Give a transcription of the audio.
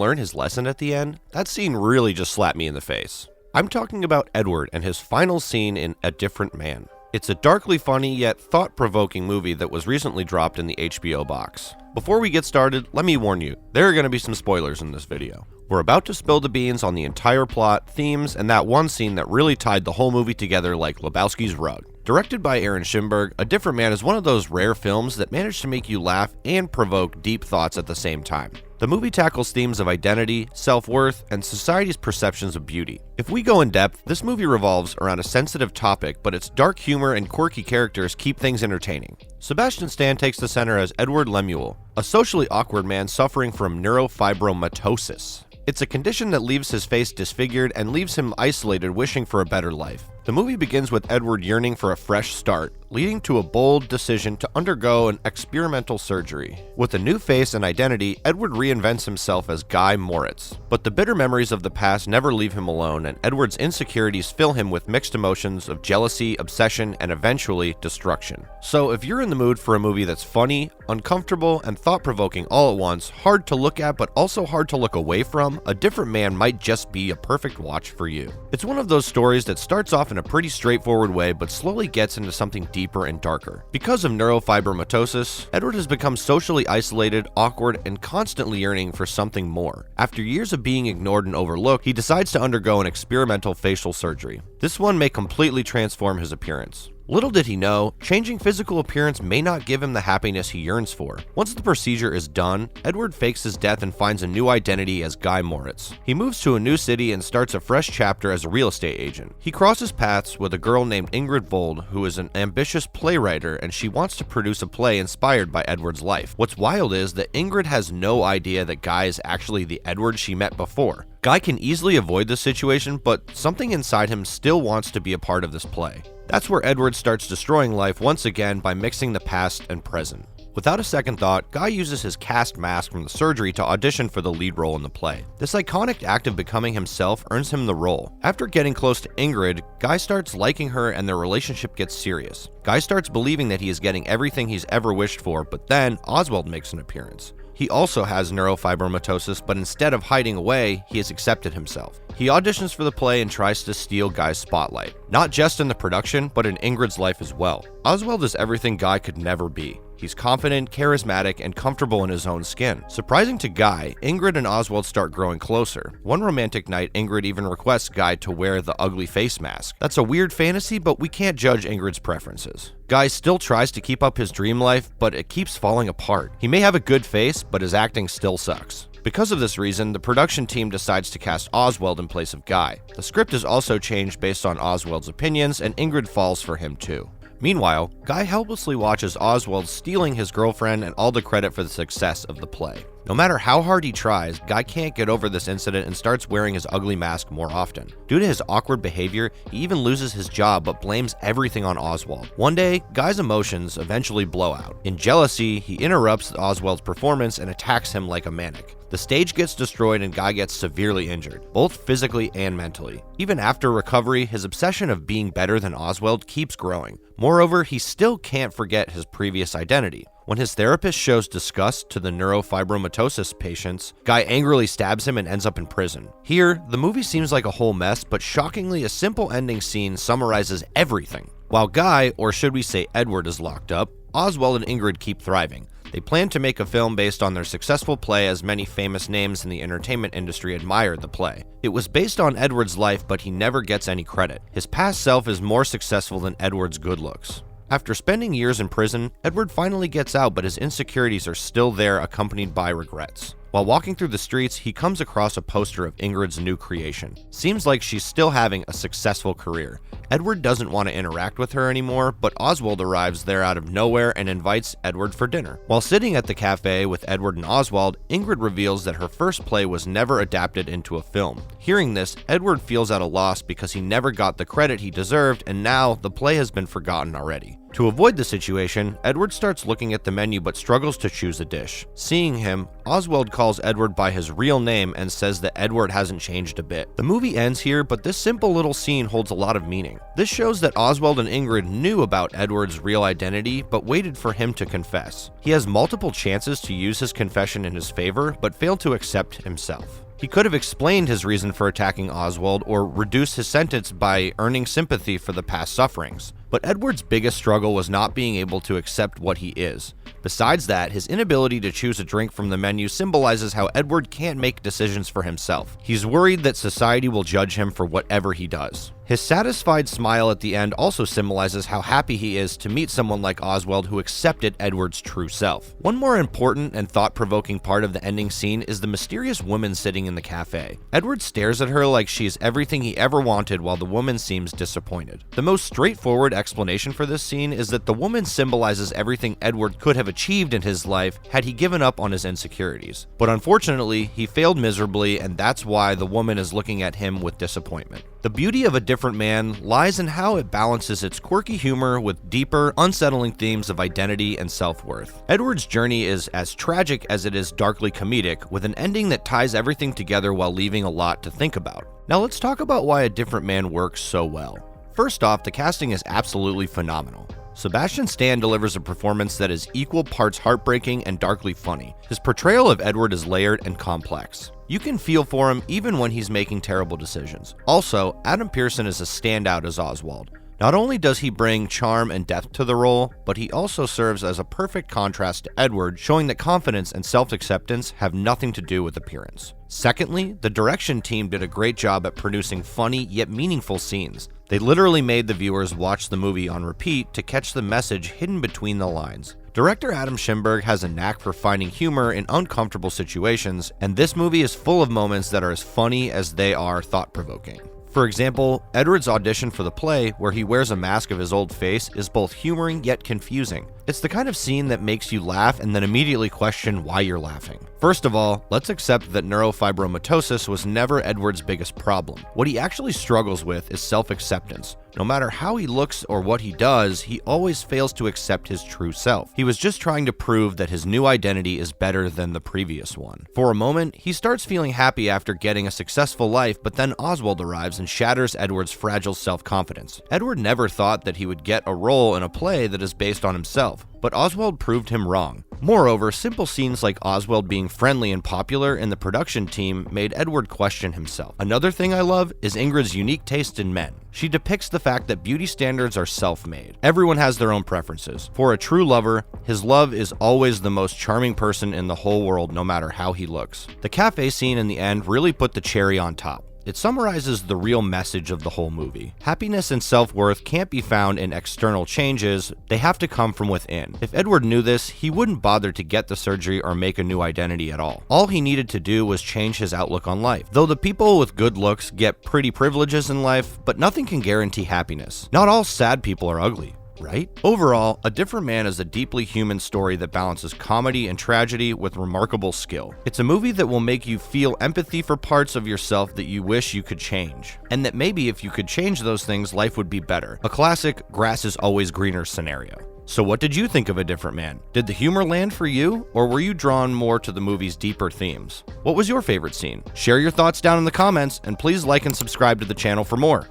learn his lesson at the end, that scene really just slapped me in the face. I'm talking about Edward and his final scene in A Different Man. It's a darkly funny yet thought-provoking movie that was recently dropped in the HBO box. Before we get started, let me warn you, there are going to be some spoilers in this video. We're about to spill the beans on the entire plot, themes, and that one scene that really tied the whole movie together like Lebowski's rug. Directed by Aaron Schimberg, A Different Man is one of those rare films that manage to make you laugh and provoke deep thoughts at the same time. The movie tackles themes of identity, self-worth, and society's perceptions of beauty. If we go in depth, this movie revolves around a sensitive topic, but its dark humor and quirky characters keep things entertaining. Sebastian Stan takes the center as Edward Lemuel, a socially awkward man suffering from neurofibromatosis. It's a condition that leaves his face disfigured and leaves him isolated, wishing for a better life. The movie begins with Edward yearning for a fresh start, leading to a bold decision to undergo an experimental surgery. With a new face and identity, Edward reinvents himself as Guy Moritz. But the bitter memories of the past never leave him alone, and Edward's insecurities fill him with mixed emotions of jealousy, obsession, and eventually destruction. So if you're in the mood for a movie that's funny, uncomfortable, and thought-provoking all at once, hard to look at but also hard to look away from, A Different Man might just be a perfect watch for you. It's one of those stories that starts off in a pretty straightforward way but slowly gets into something deeper and darker. Because of neurofibromatosis, Edward has become socially isolated, awkward, and constantly yearning for something more. After years of being ignored and overlooked, he decides to undergo an experimental facial surgery. This one may completely transform his appearance. Little did he know, changing physical appearance may not give him the happiness he yearns for. Once the procedure is done, Edward fakes his death and finds a new identity as Guy Moritz. He moves to a new city and starts a fresh chapter as a real estate agent. He crosses paths with a girl named Ingrid Vold, who is an ambitious playwright and she wants to produce a play inspired by Edward's life. What's wild is that Ingrid has no idea that Guy is actually the Edward she met before. Guy can easily avoid the situation, but something inside him still wants to be a part of this play. That's where Edward starts destroying life once again by mixing the past and present. Without a second thought, Guy uses his cast mask from the surgery to audition for the lead role in the play. This iconic act of becoming himself earns him the role. After getting close to Ingrid, Guy starts liking her and their relationship gets serious. Guy starts believing that he is getting everything he's ever wished for, but then Oswald makes an appearance. He also has neurofibromatosis, but instead of hiding away, he has accepted himself. He auditions for the play and tries to steal Guy's spotlight, not just in the production, but in Ingrid's life as well. Oswald is everything Guy could never be. He's confident, charismatic, and comfortable in his own skin. Surprising to Guy, Ingrid and Oswald start growing closer. One romantic night, Ingrid even requests Guy to wear the ugly face mask. That's a weird fantasy, but we can't judge Ingrid's preferences. Guy still tries to keep up his dream life, but it keeps falling apart. He may have a good face, but his acting still sucks. Because of this reason, the production team decides to cast Oswald in place of Guy. The script is also changed based on Oswald's opinions, and Ingrid falls for him too. Meanwhile, Guy helplessly watches Oswald stealing his girlfriend and all the credit for the success of the play. No matter how hard he tries, Guy can't get over this incident and starts wearing his ugly mask more often. Due to his awkward behavior, he even loses his job but blames everything on Oswald. One day, Guy's emotions eventually blow out. In jealousy, he interrupts Oswald's performance and attacks him like a maniac. The stage gets destroyed and Guy gets severely injured, both physically and mentally. Even after recovery, his obsession of being better than Oswald keeps growing. Moreover, he still can't forget his previous identity. When his therapist shows disgust to the neurofibromatosis patients, Guy angrily stabs him and ends up in prison. Here, the movie seems like a whole mess, but shockingly, a simple ending scene summarizes everything. While Guy, or should we say Edward, is locked up, Oswald and Ingrid keep thriving. They plan to make a film based on their successful play, as many famous names in the entertainment industry admired the play. It was based on Edward's life, but he never gets any credit. His past self is more successful than Edward's good looks. After spending years in prison, Edward finally gets out, but his insecurities are still there, accompanied by regrets. While walking through the streets, he comes across a poster of Ingrid's new creation. Seems like she's still having a successful career. Edward doesn't want to interact with her anymore, but Oswald arrives there out of nowhere and invites Edward for dinner. While sitting at the cafe with Edward and Oswald, Ingrid reveals that her first play was never adapted into a film. Hearing this, Edward feels at a loss because he never got the credit he deserved, and now the play has been forgotten already. To avoid the situation, Edward starts looking at the menu but struggles to choose a dish. Seeing him, Oswald calls Edward by his real name and says that Edward hasn't changed a bit. The movie ends here, but this simple little scene holds a lot of meaning. This shows that Oswald and Ingrid knew about Edward's real identity but waited for him to confess. He has multiple chances to use his confession in his favor but failed to accept himself. He could have explained his reason for attacking Oswald or reduced his sentence by earning sympathy for the past sufferings. But Edward's biggest struggle was not being able to accept what he is. Besides that, his inability to choose a drink from the menu symbolizes how Edward can't make decisions for himself. He's worried that society will judge him for whatever he does. His satisfied smile at the end also symbolizes how happy he is to meet someone like Oswald who accepted Edward's true self. One more important and thought-provoking part of the ending scene is the mysterious woman sitting in the cafe. Edward stares at her like she's everything he ever wanted while the woman seems disappointed. The most straightforward explanation for this scene is that the woman symbolizes everything Edward could have achieved in his life had he given up on his insecurities. But unfortunately, he failed miserably, and that's why the woman is looking at him with disappointment. The beauty of A Different Man lies in how it balances its quirky humor with deeper, unsettling themes of identity and self-worth. Edward's journey is as tragic as it is darkly comedic, with an ending that ties everything together while leaving a lot to think about. Now let's talk about why A Different Man works so well. First off, the casting is absolutely phenomenal. Sebastian Stan delivers a performance that is equal parts heartbreaking and darkly funny. His portrayal of Edward is layered and complex. You can feel for him even when he's making terrible decisions. Also, Adam Pearson is a standout as Oswald. Not only does he bring charm and depth to the role, but he also serves as a perfect contrast to Edward, showing that confidence and self-acceptance have nothing to do with appearance. Secondly, the direction team did a great job at producing funny yet meaningful scenes. They literally made the viewers watch the movie on repeat to catch the message hidden between the lines. Director Adam Shimberg has a knack for finding humor in uncomfortable situations, and this movie is full of moments that are as funny as they are thought-provoking. For example, Edward's audition for the play, where he wears a mask of his old face, is both humoring yet confusing. It's the kind of scene that makes you laugh and then immediately question why you're laughing. First of all, let's accept that neurofibromatosis was never Edward's biggest problem. What he actually struggles with is self-acceptance. No matter how he looks or what he does, he always fails to accept his true self. He was just trying to prove that his new identity is better than the previous one. For a moment, he starts feeling happy after getting a successful life, but then Oswald arrives and shatters Edward's fragile self-confidence. Edward never thought that he would get a role in a play that is based on himself, but Oswald proved him wrong. Moreover, simple scenes like Oswald being friendly and popular in the production team made Edward question himself. Another thing I love is Ingrid's unique taste in men. She depicts the fact that beauty standards are self-made. Everyone has their own preferences. For a true lover, his love is always the most charming person in the whole world, no matter how he looks. The cafe scene in the end really put the cherry on top. It summarizes the real message of the whole movie. Happiness and self-worth can't be found in external changes, they have to come from within. If Edward knew this, he wouldn't bother to get the surgery or make a new identity at all. All he needed to do was change his outlook on life. Though the people with good looks get pretty privileges in life, but nothing can guarantee happiness. Not all sad people are ugly, right? Overall, A Different Man is a deeply human story that balances comedy and tragedy with remarkable skill. It's a movie that will make you feel empathy for parts of yourself that you wish you could change, and that maybe if you could change those things, life would be better. A classic grass is always greener scenario. So what did you think of A Different Man? Did the humor land for you, or were you drawn more to the movie's deeper themes? What was your favorite scene? Share your thoughts down in the comments, and please like and subscribe to the channel for more.